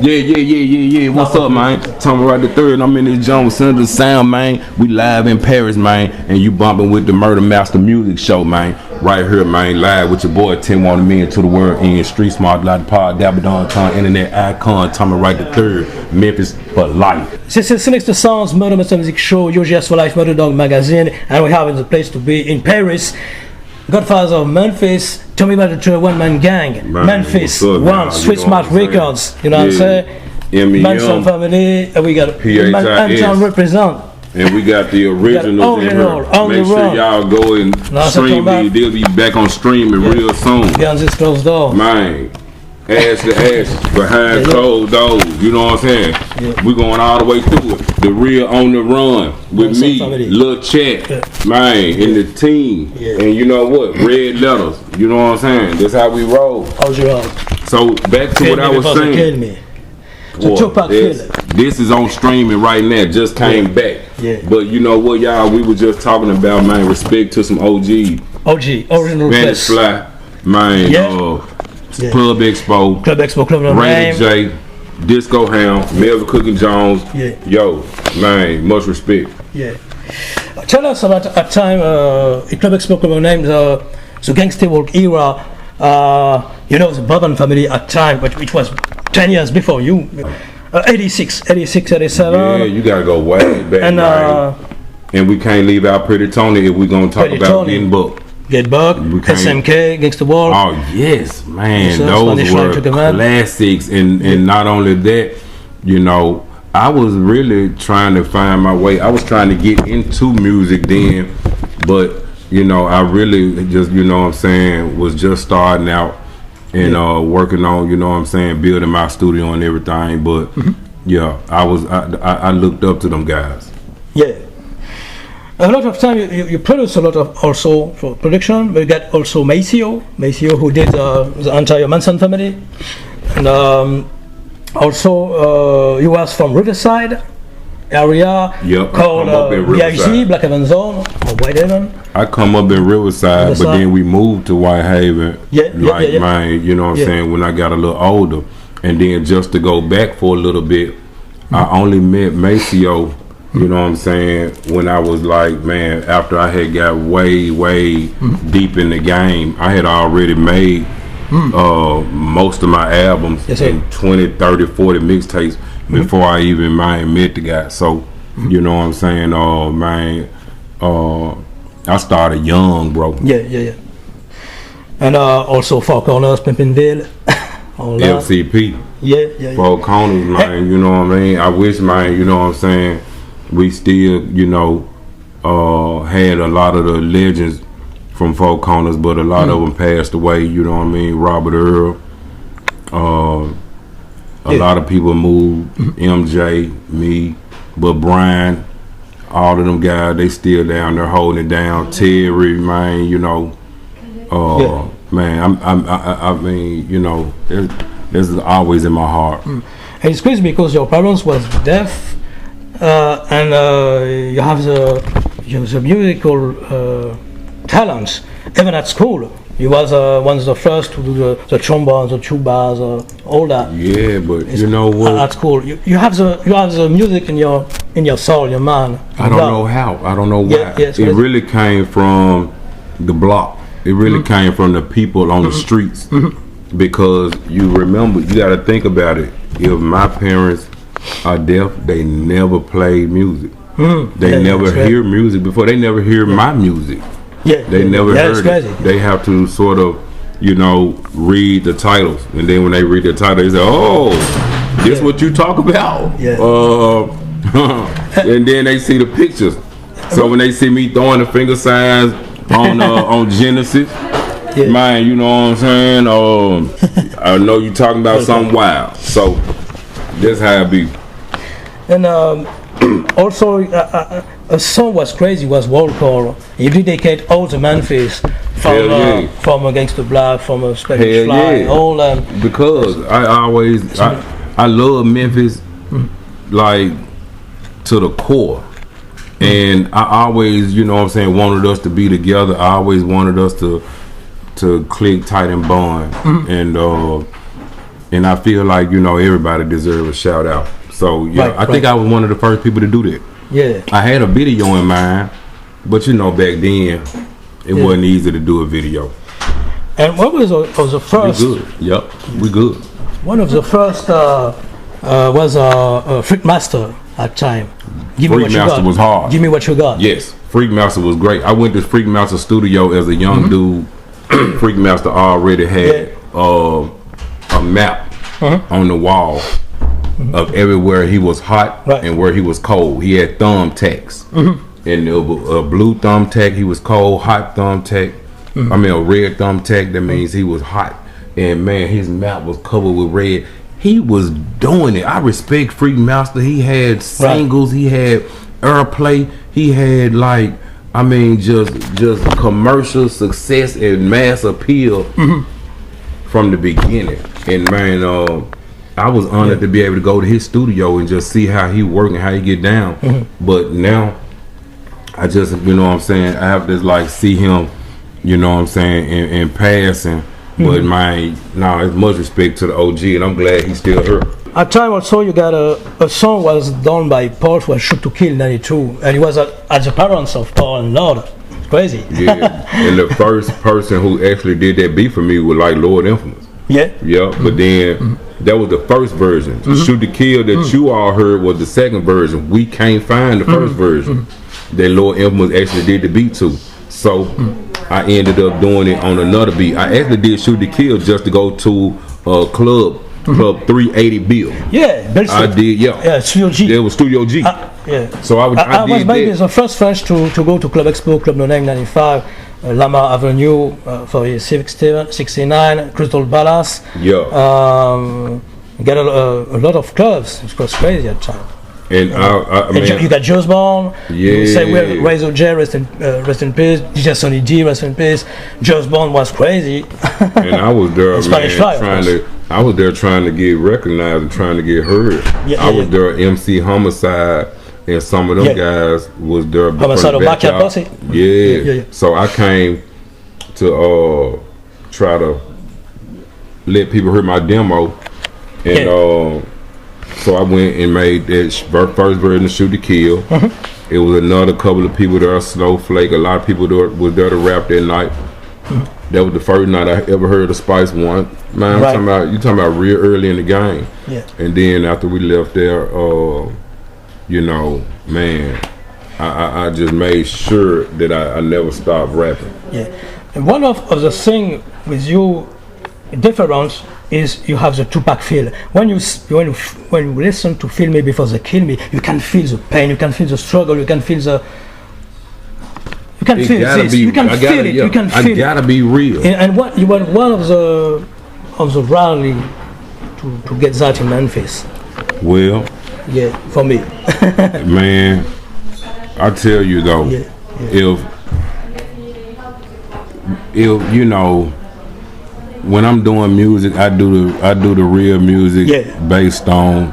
Yeah. What's up, man? Tommy Wright the third. I'm in this John Center Sound, man. We live in Paris, man, and you bumping with the Murder Master Music Show, man. Right here, man, live with your boy 10-1 to the world in Street Smart Light Pod, Dabadon Con, Internet Icon, Tommy Wright the third, Memphis for life. This is Select the Sounds Murder Master Music Show, UGS for Life, Murder Dog Magazine, and we have the place to be in Paris. Godfather of Memphis, Tommy Wright the third, one-man gang, man, Memphis, one, Street Smart Records, you know what I'm saying? Manson family, we got Anton represent. And we got the originals in here. Make sure y'all go and stream these. They'll be back on streaming real soon. Behind this closed door. Man, ass to ass, behind closed doors. You know what I'm saying? We going all the way through it. The real on the run with me, Lil Chat, man, and the team. And you know what? Red letters. You know what I'm saying? That's how we roll. So back to what I was saying. Well, this is on streaming right now. Just came back. But you know what, y'all? We were just talking about, man. Respect to some OG, original Spanish Fly, man. Club Expo, Club Rainy J, Disco Hound, Melvin Cooking Jones. Yo, man, much respect. Tell us about a time in Club Expo, Club name, the Gangsta Walk era. You know, the Bourbon family at time, but it was 10 years before you. 86, 87. Yeah, you gotta go way back. And we can't leave out Pretty Tony if we're gonna talk about getting booked. Get Buck, SMK, Gangsta Walk. Oh yes, man, those were classics. And not only that, you know, I was really trying to find my way. I was trying to get into music then, but you know, I really just, you know what I'm saying, was just starting out and working on, you know what I'm saying, building my studio and everything. But I looked up to them guys. A lot of time you produce a lot of also for production. We got also Maceo who did the entire Manson family, and also you was from Riverside area called BIC, Black Haven Zone or White Haven. I come up in Riverside, but then we moved to White Haven. Man, you know what I'm saying, when I got a little older. And then just to go back for a little bit, I only met Maceo, you know what I'm saying, when I was like, man, after I had got way deep in the game. I had already made most of my albums and 20, 30, 40 mixtapes before I even met the guy. So, you know what I'm saying, man, I started young, bro. And also Four Corners, Pimpinville. FCP. Four Corners, man, you know what I mean? I wish, man, you know what I'm saying, we still, you know, had a lot of the legends from Four Corners, but a lot of them passed away, you know what I mean? Robert Earl, a lot of people moved, MJ, me, but Brian, all of them guys, they still down there holding it down. Terry, man, you know, man, I mean, you know, this is always in my heart. And it's crazy because your parents was deaf, and you have the musical talents even at school. You was one of the first to do the trombones, the tubas, all that. Yeah, but you know what? At school, you have the music in your soul, your mind. I don't know how. I don't know why. It really came from the block. It really came from the people on the streets. Because you remember, you got to think about it. If my parents are deaf, they never played music. They never hear music before. They never hear my music. They never heard it. They have to sort of, you know, read the titles, and then when they read the title, they say, "Oh, this what you talk about." And then they see the pictures. So when they see me throwing the finger signs on Genesis, man, you know what I'm saying? I know you talking about something wild. So that's how it be. And also, a song was crazy, was World Call. You dedicate all the Memphis from Against the Black, from a Spanish Fly, all because I love Memphis like to the core. And I always, you know what I'm saying, wanted us to be together. I always wanted us to click tight and bond. And and I feel like, you know, everybody deserves a shout out. So yeah, I think I was one of the first people to do that. Yeah. I had a video in mind, but you know, back then it wasn't easy to do a video. And what was the first? We good. Yep, we good. One of the first was Freakmaster at time. Freakmaster was hard. Give me what you got. Yes, Freakmaster was great. I went to Freakmaster studio as a young dude. Freakmaster already had a map on the wall of everywhere he was hot and where he was cold. He had thumbtacks. And a blue thumbtack, he was cold. Hot thumbtack, I mean a red thumbtack, that means he was hot. And man, his map was covered with red. He was doing it. I respect Freakmaster. He had singles, he had airplay, he had like, I mean, just commercial success and mass appeal from the beginning. And man, I was honored to be able to go to his studio and just see how he work and how he get down. But now, I just, you know what I'm saying, I have to like see him, you know what I'm saying, in passing. But man, now it's much respect to the OG, and I'm glad he's still here. At time also, you got a song was done by Paul, was Shoot to Kill '92, and he was at the parents of Paul and Lord. It's crazy. Yeah, and the first person who actually did that beat for me was like Lord Infamous. Yeah. Yeah, but then that was the first version. Shoot to Kill that you all heard was the second version. We can't find the first version that Lord Infamous actually did the beat to. So I ended up doing it on another beat. I actually did Shoot to Kill just to go to Club 380 Bill. Yeah, I did. Yeah, Studio G. It was Studio G. Yeah. So I was maybe the first French to go to Club Expo, Club 95, Lamar Avenue for 69, Crystal Palace. Yeah. Got a lot of clubs. It was crazy at the time. And man, you got Joe's Bond. Yeah. Say Razor J, rest in peace. DJ Sonny D, rest in peace. Joe's Bond was crazy. And I was there, I was there trying to get recognized and trying to get heard. I was there, MC Homicide, and some of them guys was there. Homicide of Backyard Posse. Yeah. So I came to try to let people hear my demo, and so I went and made that first version of Shoot to Kill. It was another couple of people there, Snowflake. A lot of people there was there to rap that night. That was the first night I ever heard of Spice One. Man, you talking about real early in the game. Yeah. And then after we left there, you know, man, I just made sure that I never stopped rapping. Yeah. And one of the things with you difference is you have the Tupac feel. When you listen to Feel Me Before They Kill Me, you can feel the pain, you can feel the struggle, you can feel the. You can feel this. You can feel it. You can feel it. I gotta be real. And what you were one of the rally to get that in Memphis. Well. Yeah, for me. Man, I tell you though, if you know. When I'm doing music, I do the real music based on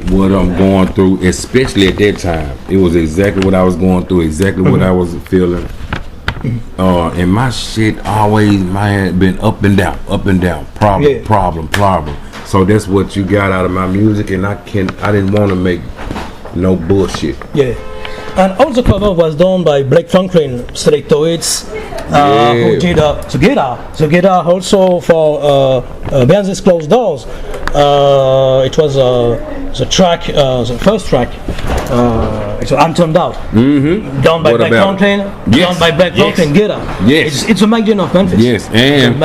what I'm going through, especially at that time. It was exactly what I was going through, exactly what I was feeling. And my shit always, man, been up and down, problem. So that's what you got out of my music, and I didn't want to make no bullshit. Yeah. And all the cover was done by Blake Franklin, Selectoids, who did the guitar also for Behind These Closed Doors. It was the track, the first track. It's I'm Turned Out. Done by Blake Franklin. Done by Blake Franklin guitar. Yes. It's a Magdalene of Memphis. Yes, and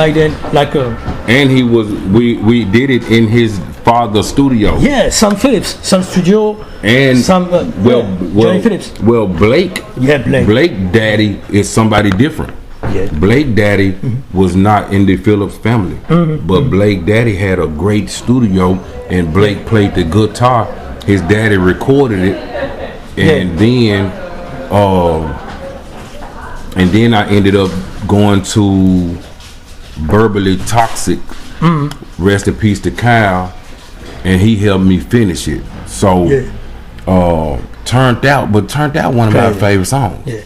and he was we did it in his father's studio. Yeah, Sam Phillips, Sam Studio, and Johnny Phillips. Well, Blake. Yeah, Blake Daddy is somebody different. Yeah. Blake Daddy was not in the Phillips family, but Blake Daddy had a great studio, and Blake played the guitar. His daddy recorded it, and then I ended up going to Verbally Toxic. Rest in peace to Kyle, and he helped me finish it. So turned out one of my favorite songs. Yeah.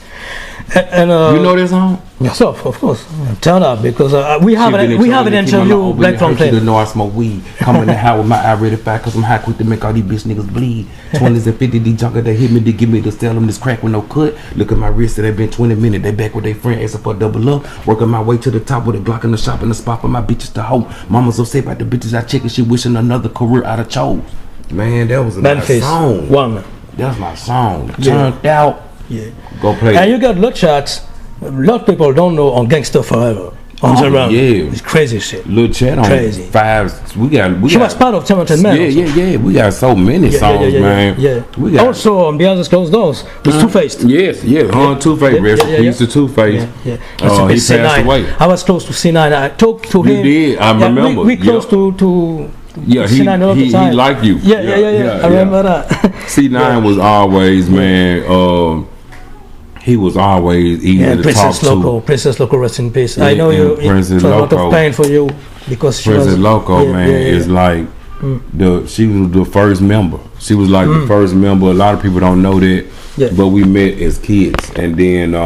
And you know this song? Yes, of course. Turn up because we have an interview Black Franklin. You know I smoke weed. Come in the house with my eye ready fat cause I'm high quick to make all these bitch niggas bleed. 20s and 50s, these junker they hit me to give me to sell them this crack with no cut. Look at my wrist, it been 20 minutes. They back with their friend, asking for double up. Working my way to the top with a Glock in the shop in the spot for my bitches to hoe. Mama's upset about the bitches I check and she wishing another career out of chose. Man, that was a Memphis. nice song. One. That's my song. Turned out. Yeah. Go play. And you got Lil Chat. A lot of people don't know on Gangsta Forever. On the run. Yeah. It's crazy shit. Lil Chat on crazy. 5. She was part of Talented Man. Yeah. We got so many songs, man. Yeah. We got also on Behind the Closed Doors with Two-Faced. Yes. Two-Faced. Rest in peace to Two-Faced. Yeah. He passed away. I was close to C9. I talked to him. You did. I remember. We close to yeah, C9 all the time. He liked you. Yeah. I remember that. C9 was always, man. He was always easy to Princess talk Loco. Princess Loco, rest in peace. Yeah, I know you. Princess It was a lot Loco. of pain for you because she Princess was, Loco, man, is like she was the first member. She was like the first member. A lot of people don't know that, but we met as kids, and then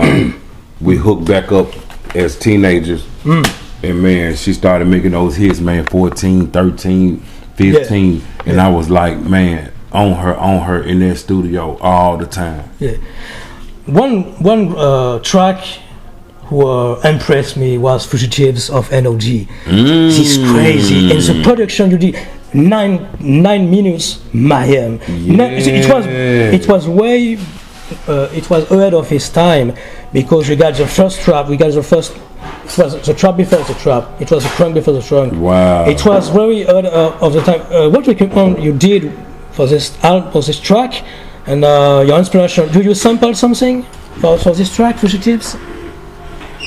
we hooked back up as teenagers. And man, she started making those hits, man, 14, 13, 15, and I was like, man, on her in that studio all the time. Yeah. One track who impressed me was Fugitives of NOG. It's crazy. And the production you did 9 minutes mayhem. It was way it was ahead of his time because we got the first trap, it was the trap before the trap. It was the trunk before the trunk. Wow. It was very ahead of the time. What you did for this track? And your inspiration, do you sample something for this track, Fugitives?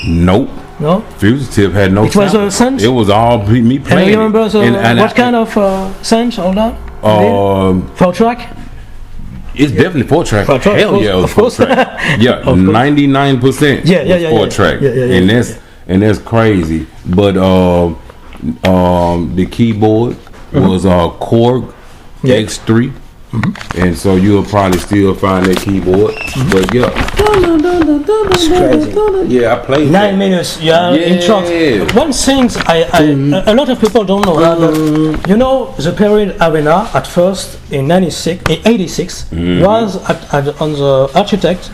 Nope. No? Fugitive had no It was a synth? It was all me playing. And you remember what kind of synth, all that? For track? It's definitely 4-track. Hell yeah, it was 4-track. Yeah, 99% yeah, 4-track. And that's crazy. But the keyboard was Korg X3. And so you'll probably still find that keyboard, but it's crazy. Yeah, I played 9 minutes. In short. One thing a lot of people don't know that you know the Period Arena at first in 86 was on the Architect.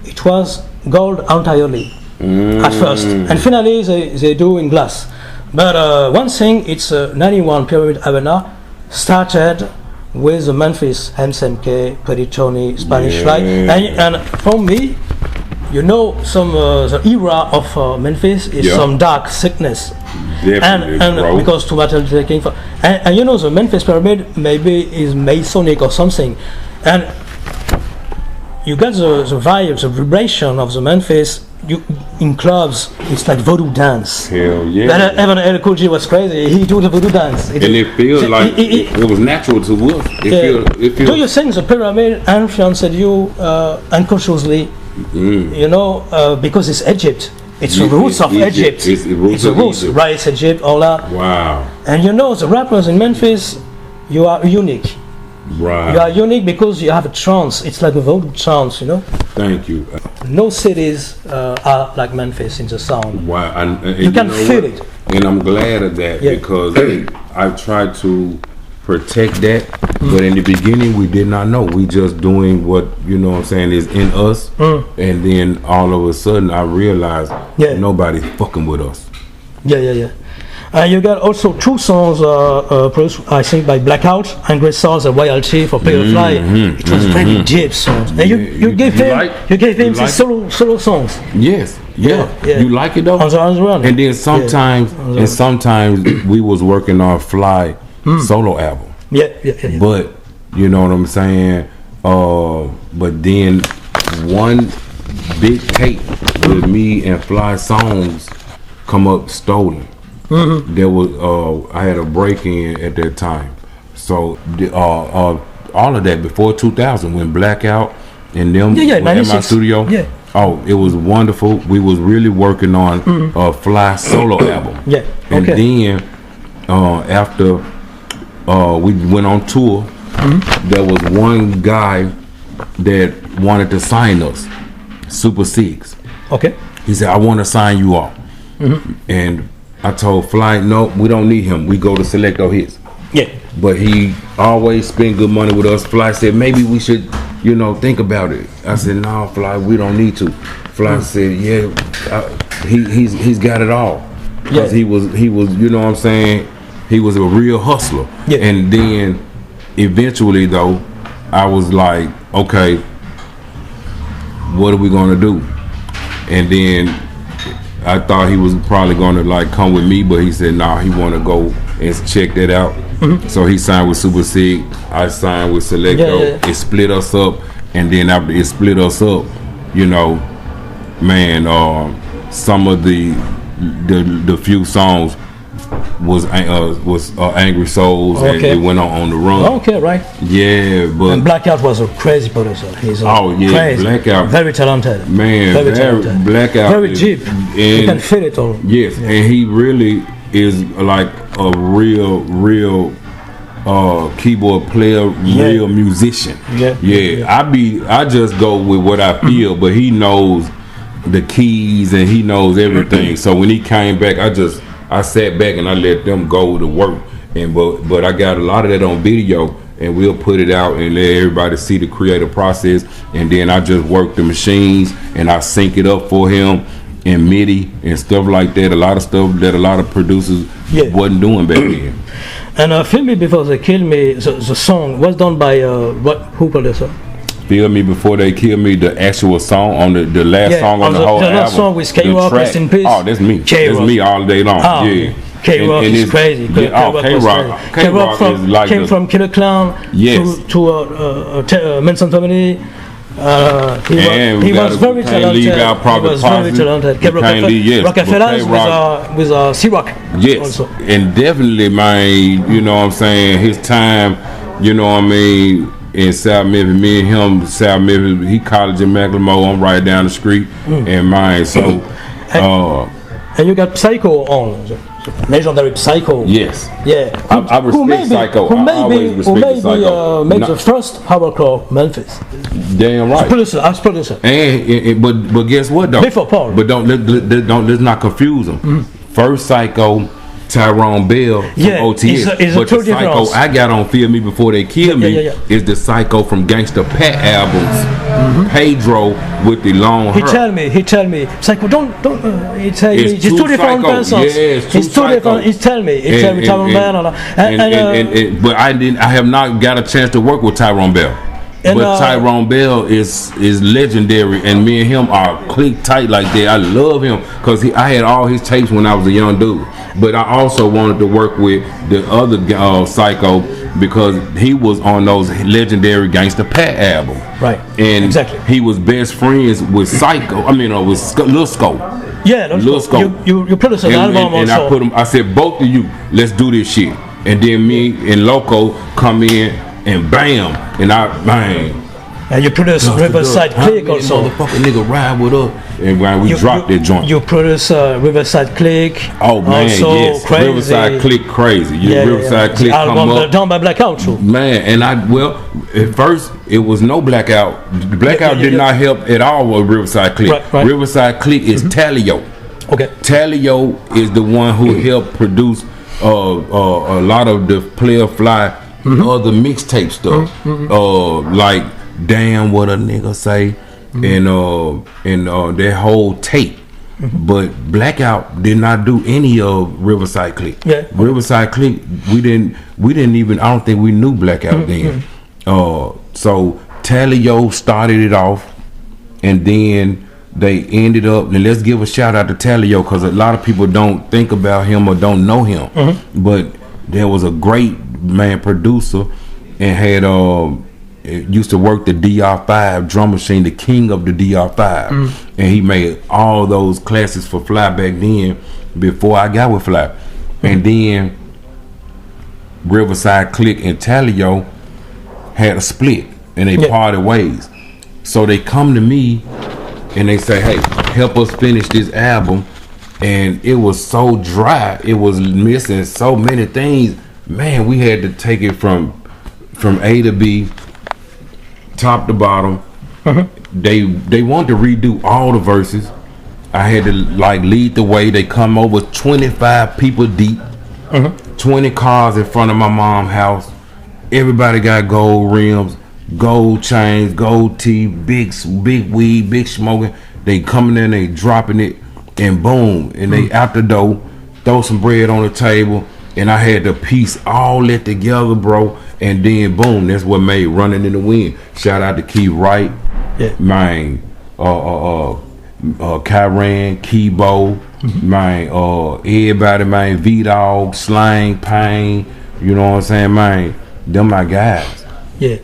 It was gold entirely at first, and finally they do in glass. But one thing, it's 91 Period Arena started with the Memphis, MSMK, Pretty Tony, Spanish Fly, and for me, you know, the era of Memphis is some dark sickness, and because too much taking for, and you know the Memphis Pyramid maybe is Masonic or something, and you get the vibe, the vibration of the Memphis. In clubs, it's like voodoo dance. Hell yeah! But even El Cool J was crazy. He do the voodoo dance, and it feels like it was natural to us. It feels. Do you think the pyramid influenced you unconsciously? You know, because it's Egypt. It's the roots of Egypt. It's the roots. Right? Egypt, all that. Wow. And you know, the rappers in Memphis, you are unique. Right. You are unique because you have a trance. It's like a voodoo trance, you know. Thank you. No cities are like Memphis in the sound. Wow. And you can feel it. And I'm glad of that because I've tried to protect that. But in the beginning, we did not know. We just doing what, you know what I'm saying, is in us. And then all of a sudden, I realized nobody's fucking with us. Yeah. You got also 2 songs produced, I think, by Blackout, Angry Souls and Royalty for Play or Fly. It was very deep songs. And you gave him his solo songs. Yes. Yeah. You like it though? And then sometimes we was working on Fly solo album. Yeah. But you know what I'm saying? But then one big tape with me and Fly songs come up stolen. There was I had a break-in at that time, so all of that before 2000 when Blackout and them in my studio. Oh, it was wonderful. We was really working on a Fly solo album. And then after we went on tour, there was one guy that wanted to sign us, Super Six. Okay. He said, I want to sign you off. And I told Fly, no, we don't need him. We go to Selecto Hits. Yeah. But he always spend good money with us. Fly said, maybe we should, think about it. I said, no, Fly, we don't need to. Fly said, yeah, he's got it all. Because he was, you know what I'm saying? He was a real hustler. Yeah. And then eventually though, I was like, okay, what are we gonna do? And then I thought he was probably gonna like come with me, but he said nah, he wanna go and check that out. So he signed with Super Sig, I signed with Selecto. It split us up, and then after it split us up, some of the few songs was Angry Souls, and it went on The Run. Okay, right. Yeah, but and Blackout was a crazy producer. He's crazy. Blackout, very talented. Man, very talented. Blackout, very deep. You can feel it all. Yes, and he really is like a real keyboard player, real musician. I just go with what I feel, but he knows the keys and he knows everything. So when he came back, I sat back and I let them go to work, but I got a lot of that on video, and we'll put it out and let everybody see the creative process, and then I just work the machines and I sync it up for him in MIDI and stuff like that. A lot of stuff that a lot of producers wasn't doing back then. And Feel Me Before They Kill Me, the song was done by who produced? Feel Me Before They Kill Me, the actual song on the last song on the whole album. The last song with K-Rock, rest in peace. Oh, that's me. That's me all day long. K-Rock is crazy. K-Rock is like came from Killer Clown to Manson Family. He was very talented. Rockefellers with C-Rock. Yes, also. And definitely, man, you know what I'm saying, his time, you know what I mean, in South Memphis, me and him, South Memphis, he college in Macklemore, I'm right down the street, and mine, so. And you got Psycho on, legendary Psycho. Yes. Yeah. I respect Psycho. Who maybe made the first hardcore Memphis. Damn right. As producer. And but guess what though? Before Paul. But let's not confuse them. First Psycho, Tyrone Bell from OTS. But the Psycho I got on Feel Me Before They Kill Me is the Psycho from Gangsta Pat albums. Pedro with the long hair. He tell me, Psycho, don't. He tell me, it's two different persons. It's two different. He tell me, Tyrone Bell. But I have not got a chance to work with Tyrone Bell. But Tyrone Bell is legendary, and me and him are click tight like that. I love him because I had all his tapes when I was a young dude. But I also wanted to work with the other Psycho because he was on those legendary Gangsta Pat album. Right. And he was best friends with Psycho. I mean, with Lil Scope. Yeah, Lil Scope. You produced an album and also. I said, both of you, let's do this shit. And then me and Loco come in. And bam, and and you produce Riverside Click also. Motherfucking nigga ride with us, and when we dropped that joint. You produce Riverside Click. Oh man, also yes, crazy. Riverside Click crazy. Riverside Click come up. Done by Blackout too. Man, and at first it was no Blackout. Blackout did not help at all with Riverside Click. Right. Riverside Click is Talio. Okay. Talio is the one who helped produce a lot of the Player Fly. Other mixtape stuff, like Damn What a Nigga Say, and that whole tape. But Blackout did not do any of Riverside Click. Riverside Click, we didn't even. I don't think we knew Blackout then. So Talio started it off, and then they ended up. And let's give a shout out to Talio because a lot of people don't think about him or don't know him, but there was a great producer and had used to work the DR5 drum machine, the king of the DR5, and he made all those classes for Fly back then before I got with Fly. And then Riverside Click and Talio had a split and they parted ways. So they come to me and they say, hey, help us finish this album. And it was so dry, it was missing so many things. Man, we had to take it from A to B, top to bottom. They wanted to redo all the verses, I had to like lead the way. They come over 25 people deep, 20 cars in front of my mom's house. Everybody got gold rims, gold chains, gold teeth, big weed, big smoking. They coming in, they dropping it, and boom, and they out the door, throw some bread on the table, and I had to piece all that together, bro. And then boom, that's what made Running in the Wind. Shout out to Wright, man, Kyran, Keybo, man, everybody, man, V-Dog, Slang, Pain, you know what I'm saying, man, them my guys. Yeah.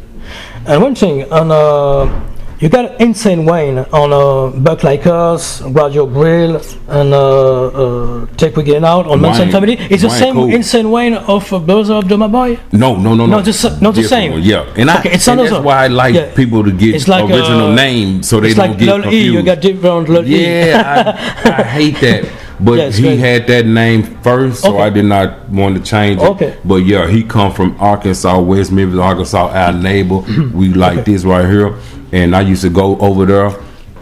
And one thing, on you got Insane Wayne on Buck Like Us, Radio Grill, and Take We Get Out on Manson Family. It's the same cool. Insane Wayne of Brother of My Boy? No. Not the same. One, yeah, and that's why I like people to get like, original names so they don't like get confused. You got different Lil E. I hate that. But he had that name first, so I did not want to change it. But yeah, he come from Arkansas, West Memphis, Arkansas, our neighbor. We like this right here. And I used to go over there,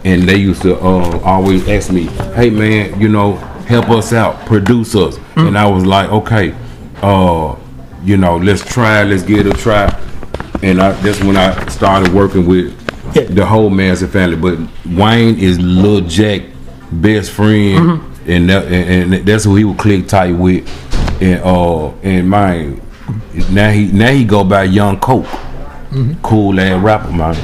and they used to always ask me, hey man, you know, help us out, produce us. And I was like, okay, you know, let's give it a try. And that's when I started working with the whole Manson family. But Wayne is Lil Jack's best friend, and that's who he would click tight with. And man, now he go by Young Coke, cool ass rapper, man.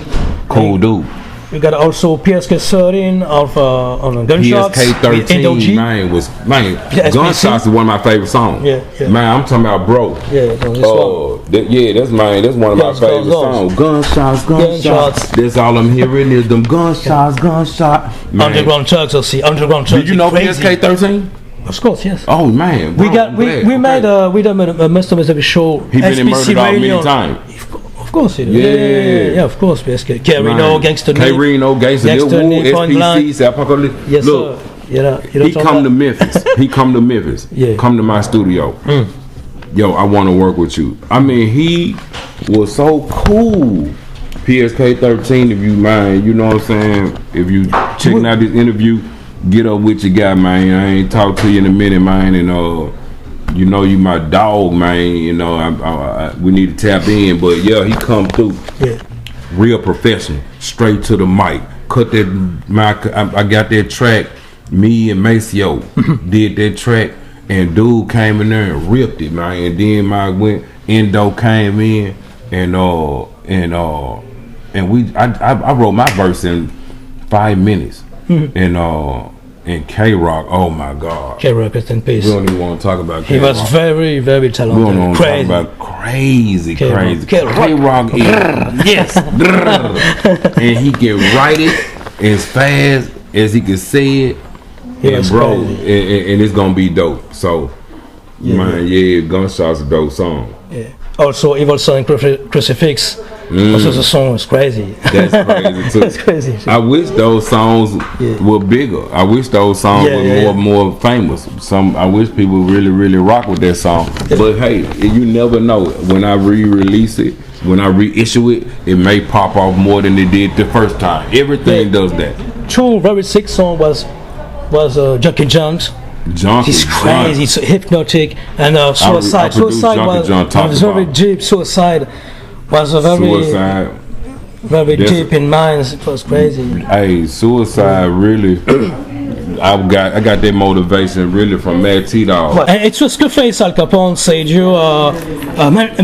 Cool dude. We got also PSK 13 of on Gunshots. PSK 13, man, Gunshots is one of my favorite songs. Yeah. Man, I'm talking about Bro. Yeah, that's one of my favorite songs. Gunshots. That's all I'm hearing is them gunshots. Man. Underground Thugs, I'll see. Underground Thugs. Did you know PSK 13? Of course, yes. Oh man, we done made a Mr. Mississippi show. He been in Murder Dog many times. Of course he did. Yeah, of course. K-Reno, Gangsta Nick. K-Reno, Gangsta Nick, SPC, Apocalypse. Yes, look, sir. He come to Memphis. Come to my studio. Yo, I want to work with you. I mean, he was so cool. PSK 13, if you mind, you know what I'm saying? If you checking out this interview, get up with your guy, man. I ain't talk to you in a minute, man, and you know you my dog, man. You know we need to tap in, but yeah, he come through. Yeah, real professional, straight to the mic. Cut that. I got that track. Me and Maceo did that track, and dude came in there and ripped it, man. And then Endo came in, and I wrote my verse in 5 minutes, and K-Rock, oh my God. K-Rock, rest in peace. We don't even want to talk about K-Rock. He was very, very talented. We don't want to talk about crazy. K-Rock is, yes. And he can write it as fast as he can say it. And bro, and it's going to be dope. So, Gunshots a dope song. Yeah. Also, Evil Son Crucifix. Also, the song was crazy. That's crazy too. That's crazy. I wish those songs were bigger. I wish those songs were more famous. I wish people really rock with that song. Yeah. But hey, you never know. When I re-release it, when I reissue it, it may pop off more than it did the first time. Everything does that. True, very sick song was Junkie Junks. It's crazy. It's hypnotic and Suicide. Suicide was very deep. Suicide was a very deep in minds. It was crazy. Hey, Suicide really. I got that motivation really from Mad T-Dog. It's just Scarface Al Capone said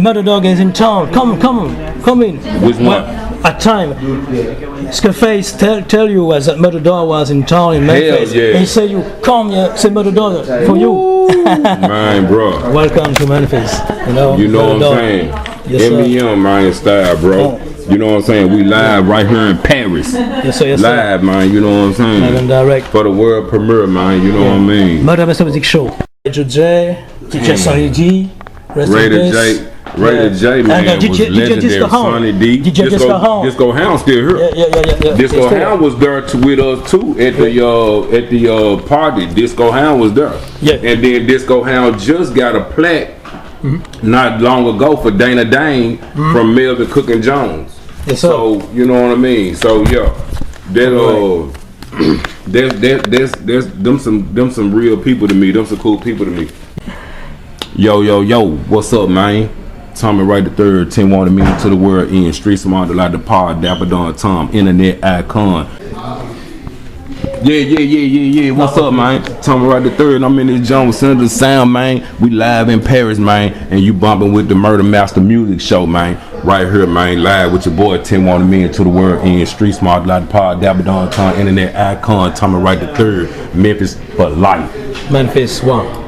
Murder Dog is in town. Come in. Which one? At time, Scarface tell you that Murder Dog was in town in Memphis. He said you come, say Murder Dog for you. Man, bro. Welcome to Memphis. You know what I'm saying? Yes, MEM, man, style, bro. You know what I'm saying? We live right here in Paris. Yes, sir. Live, man. You know what I'm saying? Live and direct. For the world premiere, man. You know what I mean? Murder Music Show. DJ Sonny D. Raider J, man, was legendary. Sonny D. Disco Hound still here. Yeah. Disco Hound was there with us too at the party. Disco Hound was there. Yeah. And then Disco Hound just got a plaque not long ago for Dana Dane from Melvin Cook and Jones. Yes, so you know what I mean. So yeah, that there's them some real people to me. Them some cool people to me. Yo, what's up, man? Tommy Wright the third, 10 wanted me to the world in street smart like the pod, Dapper Don Tom, internet icon. Yeah. What's up, man? Tommy Wright the third. I'm in this joint with Senator Sound, man. We live in Paris, man, and you bumping with the Murder Master Music Show, man. Right here, man, live with your boy 10 wanted me to the world in street smart like the pod, Dapper Don Tom, internet icon, Tommy Wright the third, Memphis for life. Memphis 1.